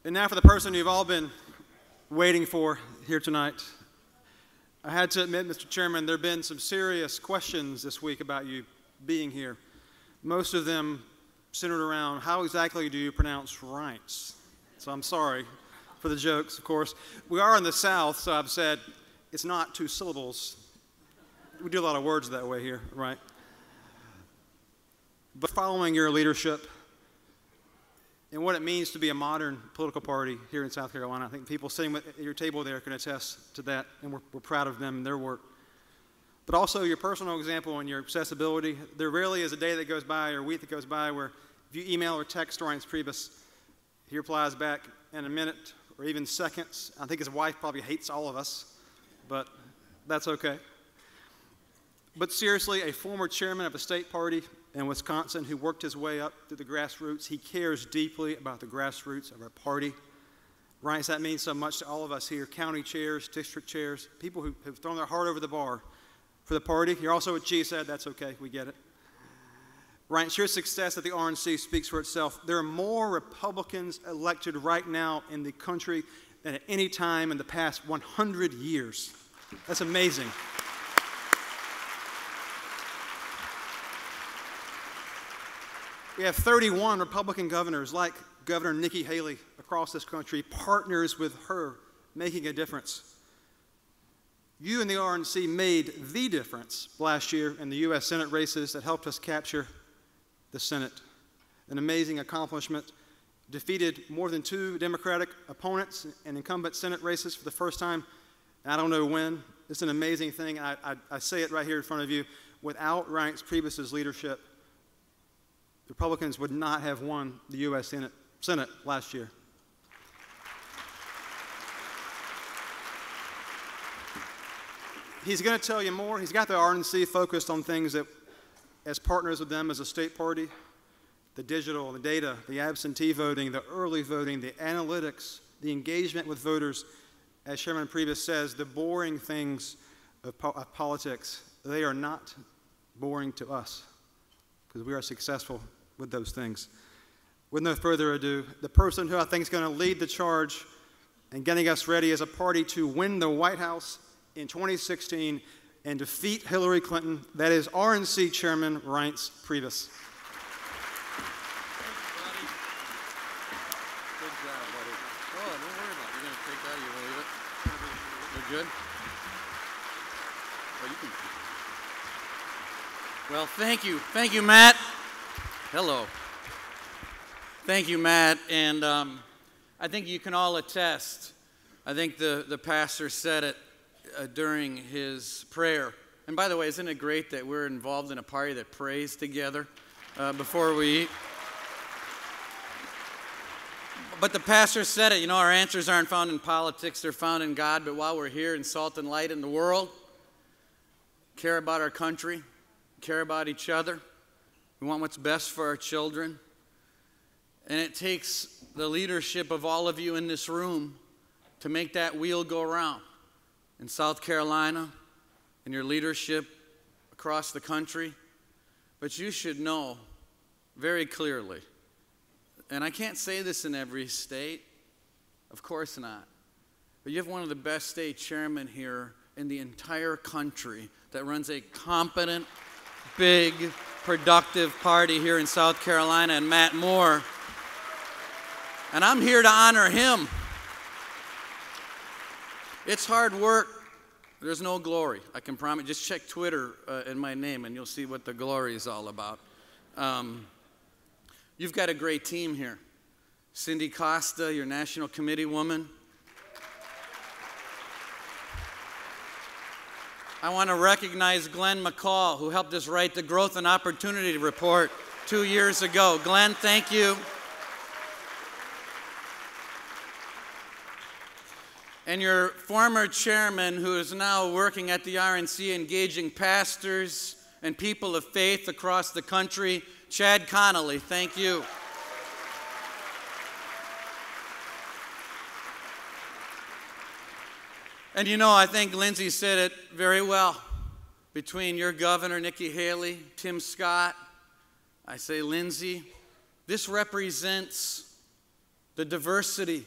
And now for the person you've all been waiting for here tonight. I had to admit, Mr. Chairman, there have been some serious questions this week about you being here. Most of them centered around how exactly do you pronounce Reince? So I'm sorry for the jokes, of course. We are in the South, so I've said it's not 2 syllables. We do a lot of words that way here, right? But following your leadership and what it means to be a modern political party here in South Carolina, I think people sitting at your table there can attest to that, and we're proud of them and their work. But also your personal example and your accessibility. There rarely is a day that goes by or a week that goes by where if you email or text Reince Priebus, he replies back in a minute or even seconds. I think his wife probably hates all of us, but that's okay. But seriously, a former chairman of a state party in Wisconsin who worked his way up through the grassroots, he cares deeply about the grassroots of our party. Reince, that means so much to all of us here, county chairs, district chairs, people who have thrown their heart over the bar for the party. You're also what G said, that's okay, we get it. Reince, your success at the RNC speaks for itself. There are more Republicans elected right now in the country than at any time in the past 100 years. That's amazing. We have 31 Republican governors like Governor Nikki Haley across this country, partners with her making a difference. You and the RNC made the difference last year in the U.S. Senate races that helped us capture the Senate. An amazing accomplishment. Defeated more than 2 Democratic opponents in incumbent Senate races for the first time. I don't know when. It's an amazing thing. I say it right here in front of you. Without Reince Priebus's leadership, the Republicans would not have won the U.S. Senate last year. He's going to tell you more. He's got the RNC focused on things that, as partners with them as a state party, the digital, the data, the absentee voting, the early voting, the analytics, the engagement with voters. As Chairman Priebus says, the boring things of politics, they are not boring to us because we are successful with those things. With no further ado, the person who I think is going to lead the charge in getting us ready as a party to win the White House in 2016 and defeat Hillary Clinton, that is RNC Chairman Reince Priebus. Good job, buddy. Oh, don't worry about it. You're going to take that or you want to leave it? You're good? Well, you can. Well, thank you. Thank you, Matt. Hello. Thank you, Matt. And I think you can all attest. I think the pastor said it during his prayer. And by the way, isn't it great that we're involved in a party that prays together before we eat? But the pastor said it, you know, our answers aren't found in politics, they're found in God. But while we're here in salt and light in the world, care about our country, care about each other. We want what's best for our children. And it takes the leadership of all of you in this room to make that wheel go around. In South Carolina, and your leadership across the country. But you should know very clearly, and I can't say this in every state, of course not, but you have one of the best state chairmen here in the entire country that runs a competent, big, productive party here in South Carolina, and Matt Moore. And I'm here to honor him. It's hard work. There's no glory. I can promise. Just check Twitter in my name and you'll see what the glory is all about. You've got a great team here. Cindy Costa, your national committee woman. I want to recognize Glenn McCall, who helped us write the Growth and Opportunity Report 2 years ago. Glenn, thank you. And your former chairman, who is now working at the RNC, engaging pastors and people of faith across the country, Chad Connolly, thank you. And you know, I think Lindsay said it very well. Between your governor, Nikki Haley, Tim Scott, I say, Lindsay, this represents the diversity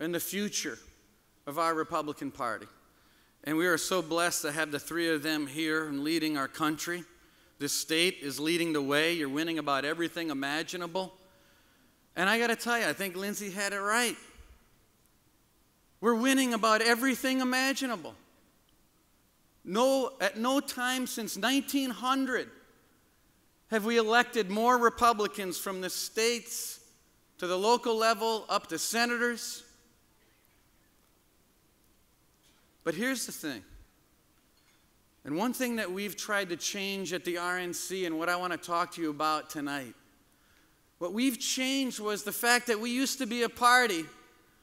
and the future of our Republican Party. And we are so blessed to have the three of them here and leading our country. This state is leading the way. You're winning about everything imaginable. And I got to tell you, I think Lindsay had it right. We're winning about everything imaginable. At no time since 1900 have we elected more Republicans from the states to the local level up to senators. But here's the thing. And one thing that we've tried to change at the RNC and what I want to talk to you about tonight, what we've changed was the fact that we used to be a party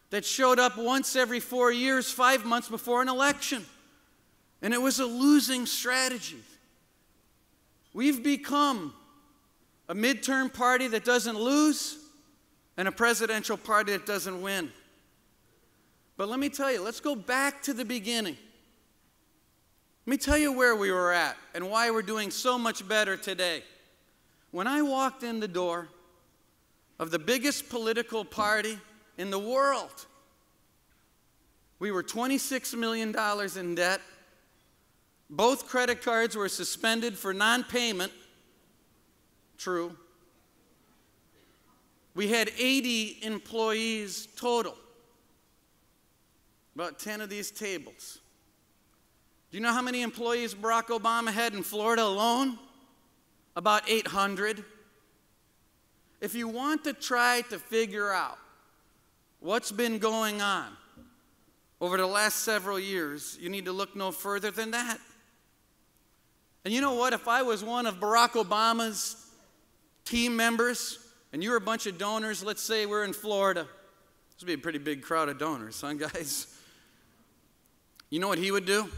that showed up once every 4 years, 5 months before an election. And it was a losing strategy. We've become a midterm party that doesn't lose and a presidential party that doesn't win. But let me tell you, let's go back to the beginning. Let me tell you where we were at and why we're doing so much better today. When I walked in the door of the biggest political party in the world, we were $26 million in debt. Both credit cards were suspended for non-payment. True. We had 80 employees total. About 10 of these tables. Do you know how many employees Barack Obama had in Florida alone? About 800. If you want to try to figure out what's been going on over the last several years, you need to look no further than that. And you know what? If I was one of Barack Obama's team members and you were a bunch of donors, let's say we're in Florida. This would be a pretty big crowd of donors, huh, guys? You know what he would do?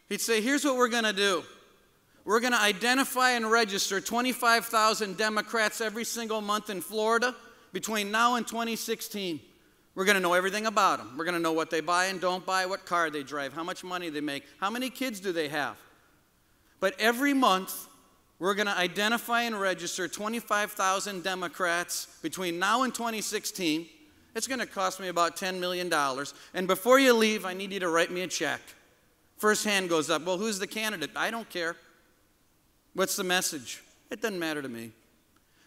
He'd say, here's what we're going to do. We're going to identify and register 25,000 Democrats every single month in Florida between now and 2016. We're going to know everything about them. We're going to know what they buy and don't buy, what car they drive, how much money they make, how many kids do they have. But every month, we're going to identify and register 25,000 Democrats between now and 2016. It's going to cost me about $10 million. And before you leave, I need you to write me a check. First hand goes up. Well, who's the candidate? I don't care. What's the message? It doesn't matter to me.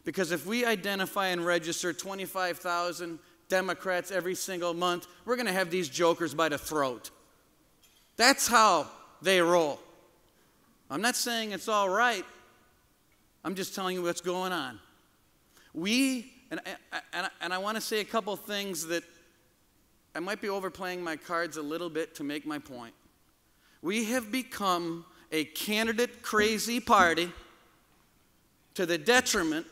Because if we identify and register 25,000 Democrats every single month, we're going to have these jokers by the throat. That's how they roll. I'm not saying it's all right. I'm just telling you what's going on. And I want to say a couple things that I might be overplaying my cards a little bit to make my point. We have become a candidate-crazy party to the detriment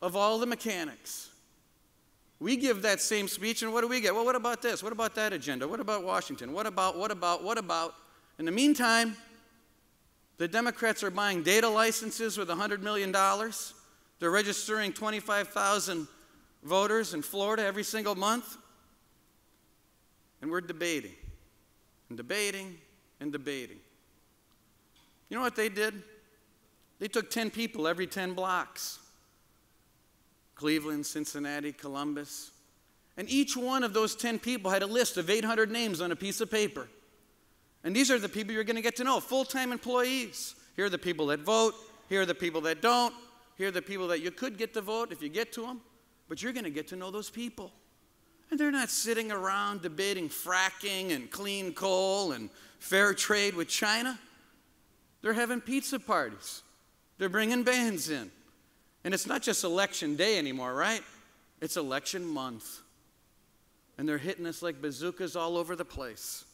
of all the mechanics. We give that same speech, and what do we get? Well, what about this? What about that agenda? What about Washington? What about? In the meantime, the Democrats are buying data licenses with $100 million. They're registering 25,000 voters in Florida every single month. And we're debating and debating and debating. You know what they did? They took 10 people every 10 blocks. Cleveland, Cincinnati, Columbus. And each one of those 10 people had a list of 800 names on a piece of paper. And these are the people you're going to get to know, full-time employees. Here are the people that vote. Here are the people that don't. Here are the people that you could get to vote if you get to them. But you're going to get to know those people. And they're not sitting around debating fracking and clean coal and fair trade with China. They're having pizza parties. They're bringing bands in. And it's not just election day anymore, right? It's election month. And they're hitting us like bazookas all over the place.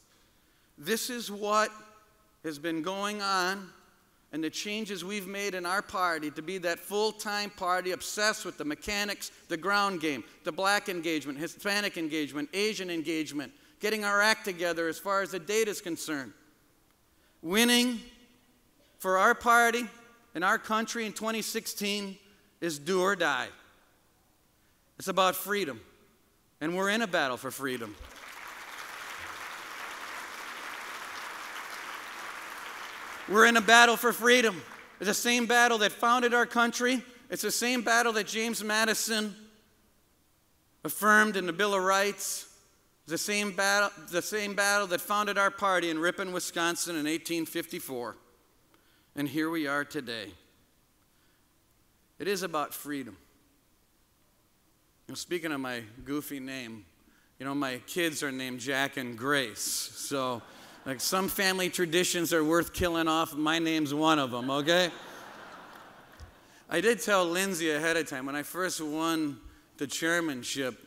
This is what has been going on and the changes we've made in our party to be that full-time party obsessed with the mechanics, the ground game, the black engagement, Hispanic engagement, Asian engagement, getting our act together as far as the data is concerned. Winning for our party and our country in 2016 is do or die. It's about freedom, and we're in a battle for freedom. We're in a battle for freedom. It's the same battle that founded our country. It's the same battle that James Madison affirmed in the Bill of Rights, the same battle that founded our party in Ripon, Wisconsin in 1854. And here we are today. It is about freedom. Speaking of my goofy name, my kids are named Jack and Grace. So, like, some family traditions are worth killing off. My name's one of them, okay? I did tell Lindsay ahead of time, when I first won the chairmanship,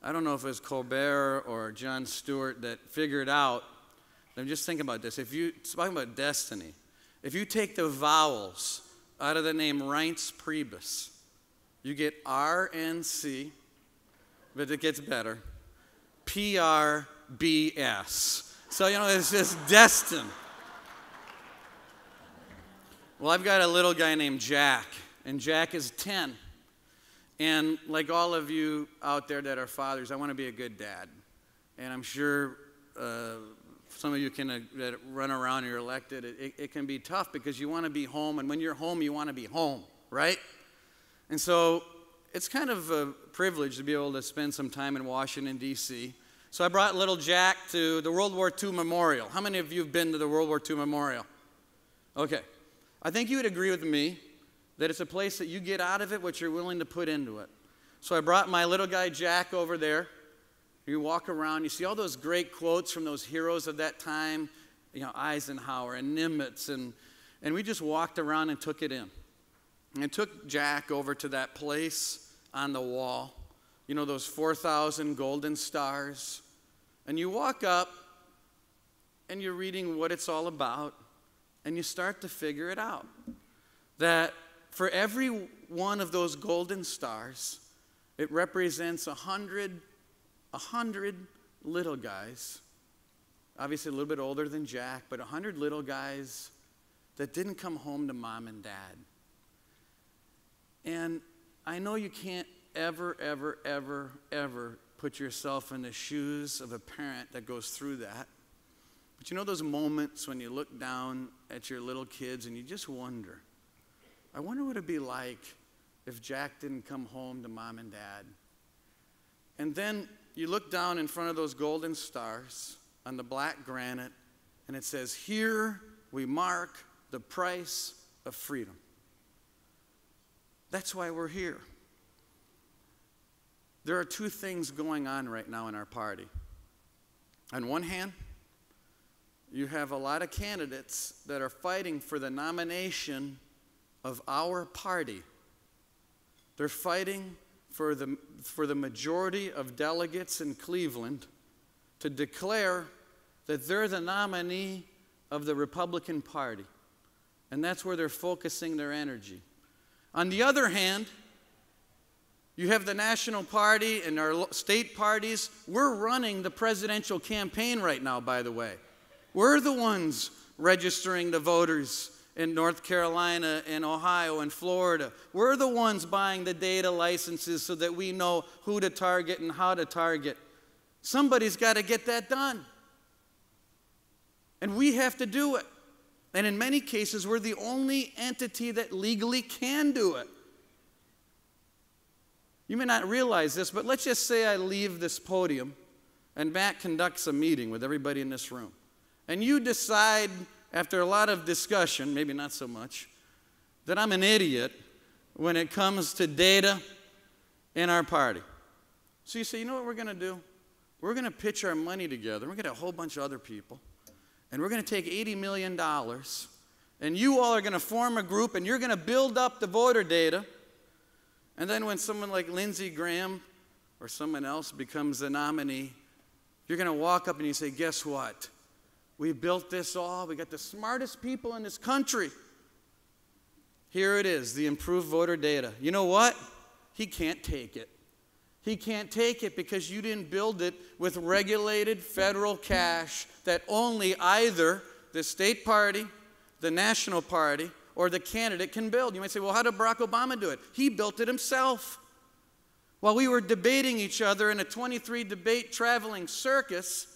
I don't know if it was Colbert or Jon Stewart that figured out, I'm just thinking about this, talking about destiny, if you take the vowels out of the name Reince Priebus, you get R-N-C, but it gets better, P-R-B-S. So, it's just destined. Well, I've got a little guy named Jack, and Jack is 10. And like all of you out there that are fathers, I want to be a good dad. And I'm sure some of you that run around and you're elected, it can be tough because you want to be home, and when you're home, you want to be home, right? And so it's kind of a privilege to be able to spend some time in Washington, D.C. So I brought little Jack to the World War II Memorial. How many of you have been to the World War II Memorial? Okay. I think you would agree with me that it's a place that you get out of it what you're willing to put into it. So I brought my little guy Jack over there. You walk around, you see all those great quotes from those heroes of that time, Eisenhower and Nimitz, and we just walked around and took it in. And I took Jack over to that place on the wall, those 4,000 golden stars. And you walk up, and you're reading what it's all about, and you start to figure it out. That for every one of those golden stars, it represents 100 little guys, obviously a little bit older than Jack, but 100 little guys that didn't come home to mom and dad. And I know you can't ever, ever, ever, ever put yourself in the shoes of a parent that goes through that. But those moments when you look down at your little kids and you just wonder, I wonder what it'd be like if Jack didn't come home to mom and dad. And then you look down in front of those golden stars on the black granite, and it says, "Here we mark the price of freedom." That's why we're here. There are two things going on right now in our party. On one hand, you have a lot of candidates that are fighting for the nomination of our party. They're fighting for the majority of delegates in Cleveland to declare that they're the nominee of the Republican Party. And that's where they're focusing their energy. On the other hand, you have the national party and our state parties. We're running the presidential campaign right now, by the way. We're the ones registering the voters in North Carolina and Ohio and Florida. We're the ones buying the data licenses so that we know who to target and how to target. Somebody's got to get that done. And we have to do it. And in many cases, we're the only entity that legally can do it. You may not realize this, but let's just say I leave this podium and Matt conducts a meeting with everybody in this room. And you decide, after a lot of discussion, maybe not so much, that I'm an idiot when it comes to data in our party. So you say, you know what we're going to do? We're going to pitch our money together. We're going to get a whole bunch of other people. And we're going to take $80 million. And you all are going to form a group, and you're going to build up the voter data. And then when someone like Lindsey Graham or someone else becomes the nominee, you're going to walk up and you say, guess what? We built this all. We got the smartest people in this country. Here it is, the improved voter data. You know what? He can't take it. He can't take it because you didn't build it with regulated federal cash that only either the state party, the national party, or the candidate can build. You might say, well, how did Barack Obama do it? He built it himself. While we were debating each other in a 23-debate traveling circus,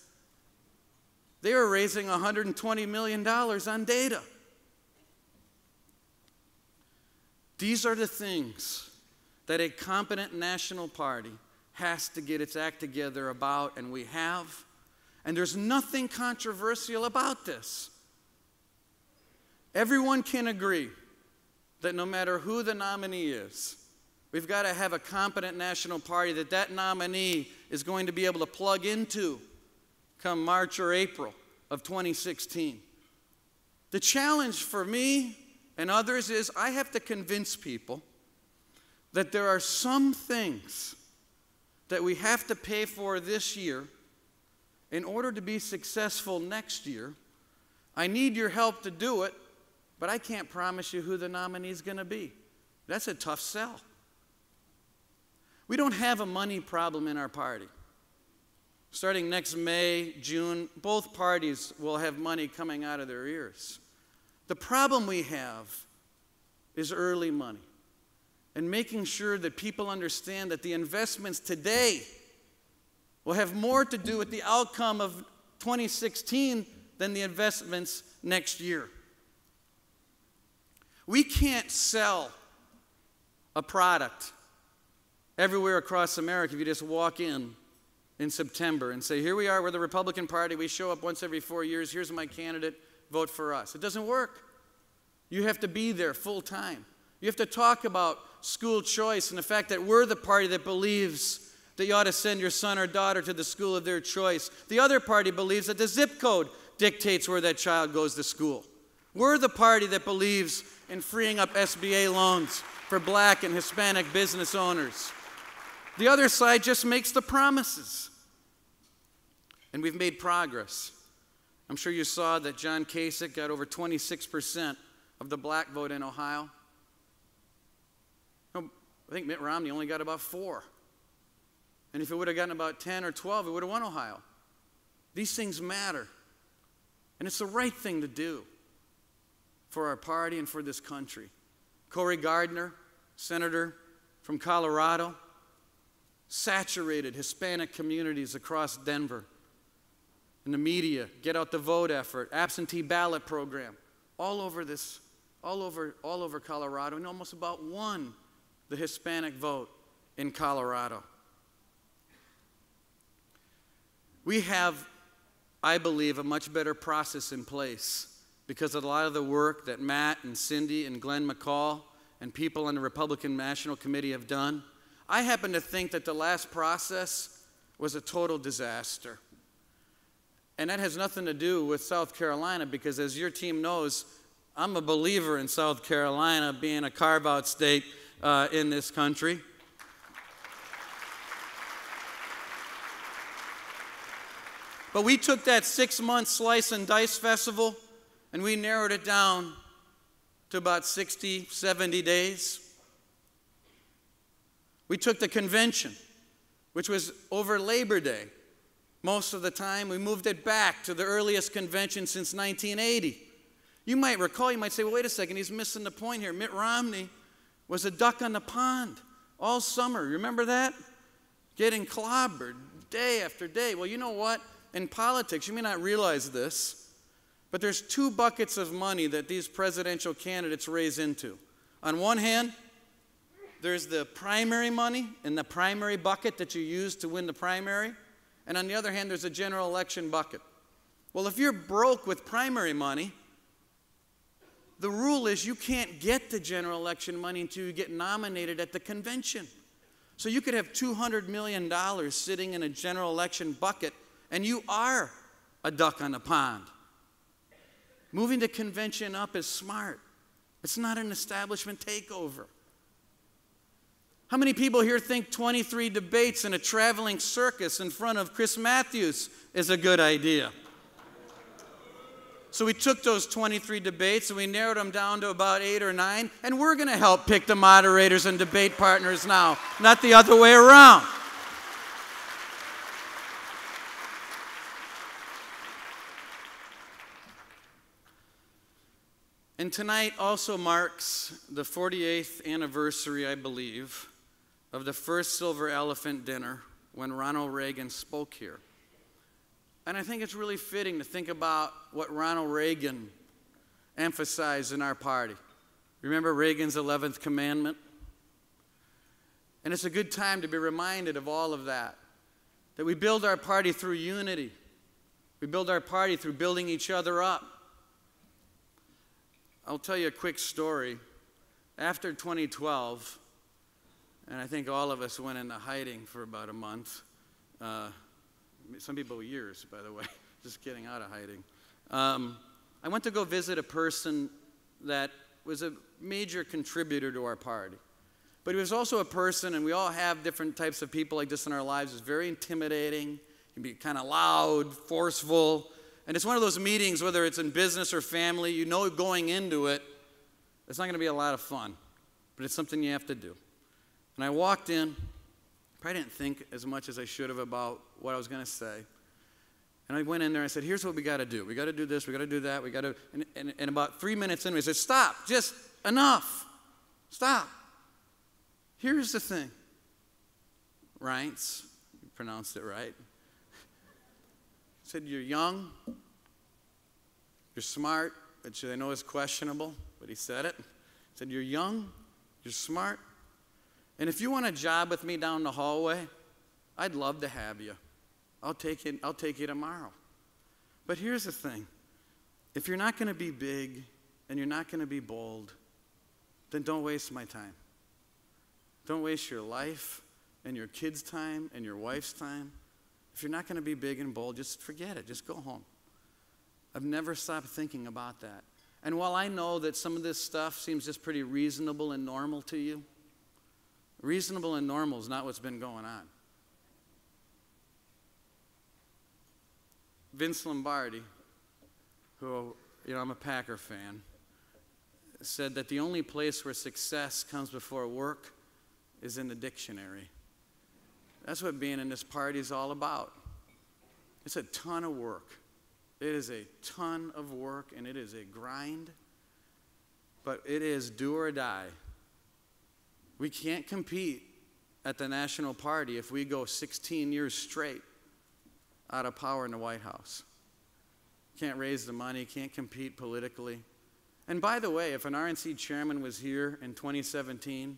they were raising $120 million on data. These are the things that a competent national party has to get its act together about, and we have. And there's nothing controversial about this. Everyone can agree that no matter who the nominee is, we've got to have a competent national party that nominee is going to be able to plug into come March or April of 2016. The challenge for me and others is I have to convince people that there are some things that we have to pay for this year in order to be successful next year. I need your help to do it, but I can't promise you who the nominee is going to be. That's a tough sell. We don't have a money problem in our party. Starting next May, June, both parties will have money coming out of their ears. The problem we have is early money and making sure that people understand that the investments today will have more to do with the outcome of 2016 than the investments next year. We can't sell a product everywhere across America if you just walk in September and say, here we are, we're the Republican Party, we show up once every 4 years, here's my candidate, vote for us. It doesn't work. You have to be there full time. You have to talk about school choice and the fact that we're the party that believes that you ought to send your son or daughter to the school of their choice. The other party believes that the zip code dictates where that child goes to school. We're the party that believes in freeing up SBA loans for black and Hispanic business owners. The other side just makes the promises. And we've made progress. I'm sure you saw that John Kasich got over 26% of the black vote in Ohio. No, I think Mitt Romney only got about 4. And if it would have gotten about 10 or 12, it would have won Ohio. These things matter. And it's the right thing to do for our party and for this country. Cory Gardner, senator from Colorado, saturated Hispanic communities across Denver. In the media, get out the vote effort, absentee ballot program, all over Colorado, and almost about won the Hispanic vote in Colorado. We have, I believe, a much better process in place because of a lot of the work that Matt and Cindy and Glenn McCall and people on the Republican National Committee have done. I happen to think that the last process was a total disaster. And that has nothing to do with South Carolina because, as your team knows, I'm a believer in South Carolina being a carve-out state in this country. But we took that 6-month slice and dice festival and we narrowed it down to about 60, 70 days. We took the convention, which was over Labor Day. Most of the time, we moved it back to the earliest convention since 1980. You might recall, you might say, well, wait a second, he's missing the point here. Mitt Romney was a duck on the pond all summer. Remember that? Getting clobbered day after day. Well, you know what? In politics, you may not realize this, but there's 2 buckets of money that these presidential candidates raise into. On one hand, there's the primary money in the primary bucket that you use to win the primary. And on the other hand, there's a general election bucket. Well, if you're broke with primary money, the rule is you can't get the general election money until you get nominated at the convention. So you could have $200 million sitting in a general election bucket, and you are a duck on the pond. Moving the convention up is smart. It's not an establishment takeover. How many people here think 23 debates in a traveling circus in front of Chris Matthews is a good idea? So we took those 23 debates and we narrowed them down to about 8 or 9, and we're going to help pick the moderators and debate partners now, not the other way around. And tonight also marks the 48th anniversary, I believe, of the first Silver Elephant dinner when Ronald Reagan spoke here. And I think it's really fitting to think about what Ronald Reagan emphasized in our party. Remember Reagan's 11th commandment? And it's a good time to be reminded of all of that. That we build our party through unity. We build our party through building each other up. I'll tell you a quick story. After 2012, and I think all of us went into hiding for about a month. Some people years, by the way, just getting out of hiding. I went to go visit a person that was a major contributor to our party. But he was also a person, and we all have different types of people like this in our lives. It's very intimidating. He can be kind of loud, forceful. And it's one of those meetings, whether it's in business or family, you know going into it, it's not going to be a lot of fun. But it's something you have to do. And I walked in. Probably didn't think as much as I should have about what I was going to say. And I went in there and I said, here's what we got to do. We got to do this. We got to do that. We got to. And about 3 minutes in, he said, stop. Just enough. Stop. Here's the thing. Reince, you pronounced it right. He said, you're young. You're smart, which I know is questionable, but he said it. He said, you're young. You're smart. And if you want a job with me down the hallway, I'd love to have you. I'll take you tomorrow. But here's the thing. If you're not going to be big and you're not going to be bold, then don't waste my time. Don't waste your life and your kids' time and your wife's time. If you're not going to be big and bold, just forget it. Just go home. I've never stopped thinking about that. And while I know that some of this stuff seems just pretty reasonable and normal to you, reasonable and normal is not what's been going on. Vince Lombardi, who, I'm a Packer fan, said that the only place where success comes before work is in the dictionary. That's what being in this party is all about. It's a ton of work. It is a ton of work, and it is a grind, but it is do or die. We can't compete at the National Party if we go 16 years straight out of power in the White House. Can't raise the money, can't compete politically. And by the way, if an RNC chairman was here in 2017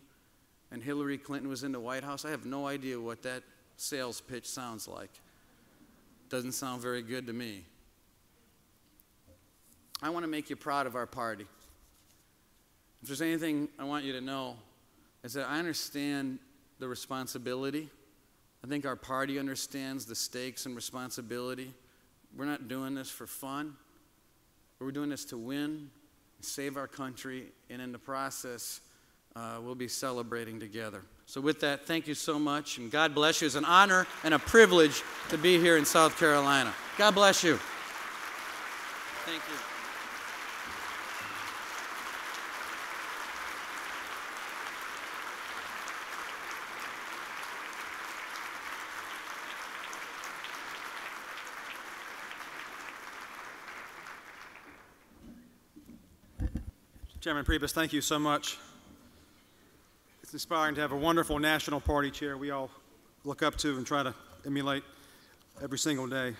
and Hillary Clinton was in the White House, I have no idea what that sales pitch sounds like. Doesn't sound very good to me. I want to make you proud of our party. If there's anything I want you to know, is that I understand the responsibility. I think our party understands the stakes and responsibility. We're not doing this for fun. We're doing this to win, save our country, and in the process, we'll be celebrating together. So with that, thank you so much, and God bless you. It's an honor and a privilege to be here in South Carolina. God bless you. Thank you. Chairman Priebus, thank you so much. It's inspiring to have a wonderful national party chair we all look up to and try to emulate every single day.